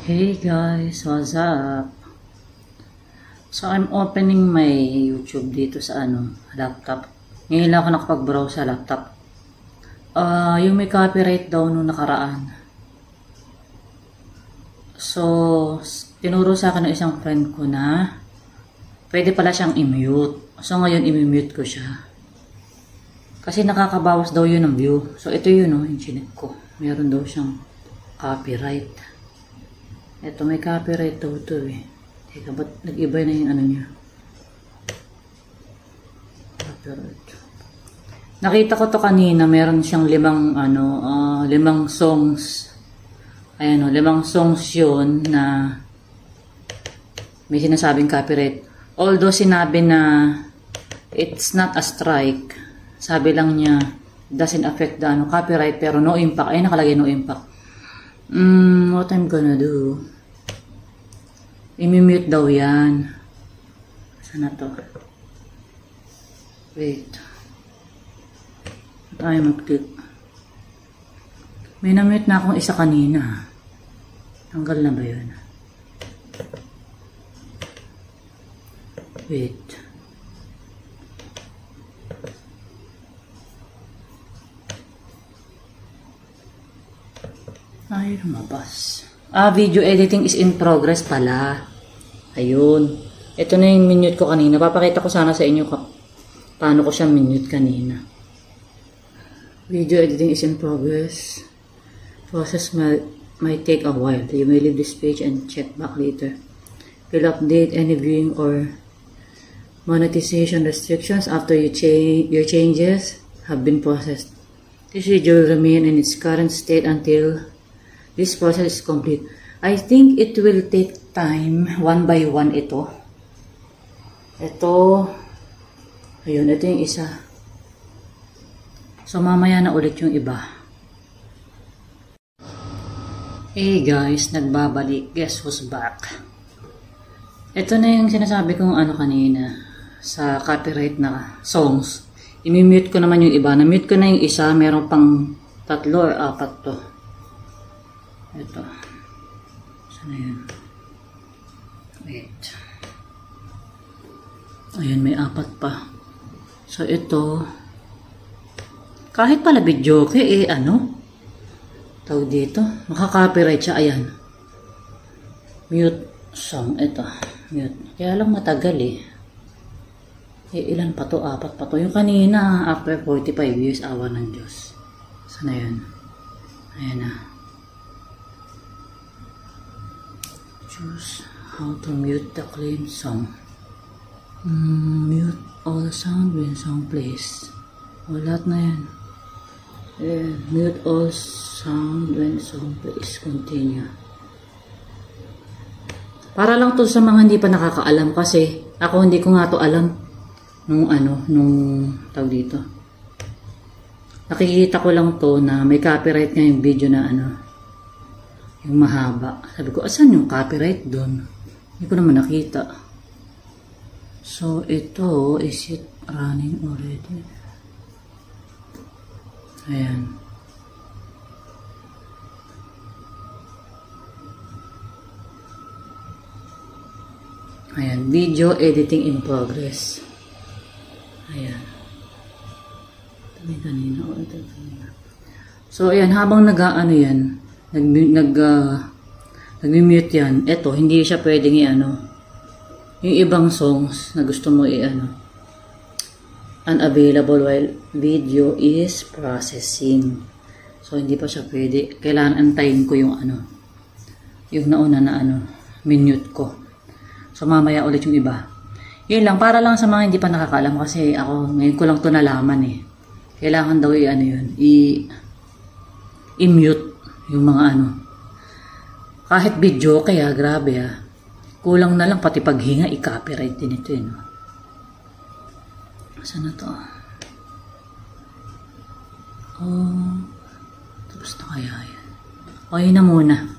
Hey guys, what's up? So I'm opening my YouTube dito sa laptop. Ngayon lang ako nakapag-browse sa laptop. Yung may copyright daw nung nakaraan. So, tinuro sa akin ng isang friend ko na pwede pala siyang i-mute. So ngayon i-mute ko siya. Kasi nakakabawas daw yun ng view. So ito yun yung chinek ko. Meron daw siyang copyright. Ito may copyright daw ito eh. Teka, ba't nag-iba na yung niya? Copyright. Nakita ko to kanina, meron siyang limang songs. Ayan 5 songs yun na may sinasabing copyright. Although sinabi na it's not a strike. Sabi lang niya, doesn't affect the copyright, pero no impact. Ay, nakalagay no impact. What I'm gonna do? I-mute daw yan. Saan na to? Wait. Tayo mag-click. May na-mute na akong isa kanina. Tanggal na ba yun? Wait. Ay, lumabas. Video editing is in progress pala. Ayun. Ito na yung minute ko kanina. Papakita ko sana sa inyo paano ko siya minute kanina. Video editing is in progress. Process might take a while. You may leave this page and check back later. Will update any viewing or monetization restrictions after your changes have been processed. This video will remain in its current state until this process is complete. I think it will take time, one by one ito. Ito. Ayun, ito yung isa. So, mamaya na ulit yung iba. Hey guys, nagbabalik. Guess who's back? Ito na yung sinasabi kong kanina sa copyright na songs. I-mute ko naman yung iba. Na-mute ko na yung isa. Meron pang 3 or 4 to. Ito. Saan na yun? Wait. Ayan, may 4 pa. So, ito. Kahit pala video, tawag dito. Makaka-copyright siya. Ayan. Mute song. Ito. Mute. Kaya lang matagal eh. Ilan pa to? 4 pa to. Yung kanina, after 45 years, awa ng Diyos. Saan na yun? Ayan na. Choose how to mute the claim song. Mute all sound when song plays. Lahat na yan. Mute all sound when song plays. Continue. Para lang to sa mga hindi pa nakakaalam kasi ako hindi ko nga to alam nung tawag dito. Nakikita ko lang to na may copyright nga yung video na yung mahaba. Sabi ko, asan yung copyright doon? Hindi ko naman nakita. So, ito, is it running already? Ayan. Ayan, video editing in progress. Ayan. Kanina. So, ayan, habang yan, nag-mute yan. Ito, hindi siya pwedeng yung ibang songs na gusto mo unavailable while video is processing. So, hindi pa siya pwede. Kailangan antayin ko yung yung nauna na minute ko. So, mamaya ulit yung iba. Yun lang, para lang sa mga hindi pa nakakalam kasi ako, ngayon ko lang to nalaman eh. Kailangan daw i-mute yung mga kahit video, kaya grabe kulang na lang pati paghinga i-copyright din ito saan na to? Tapos na kaya yan. Yun na muna.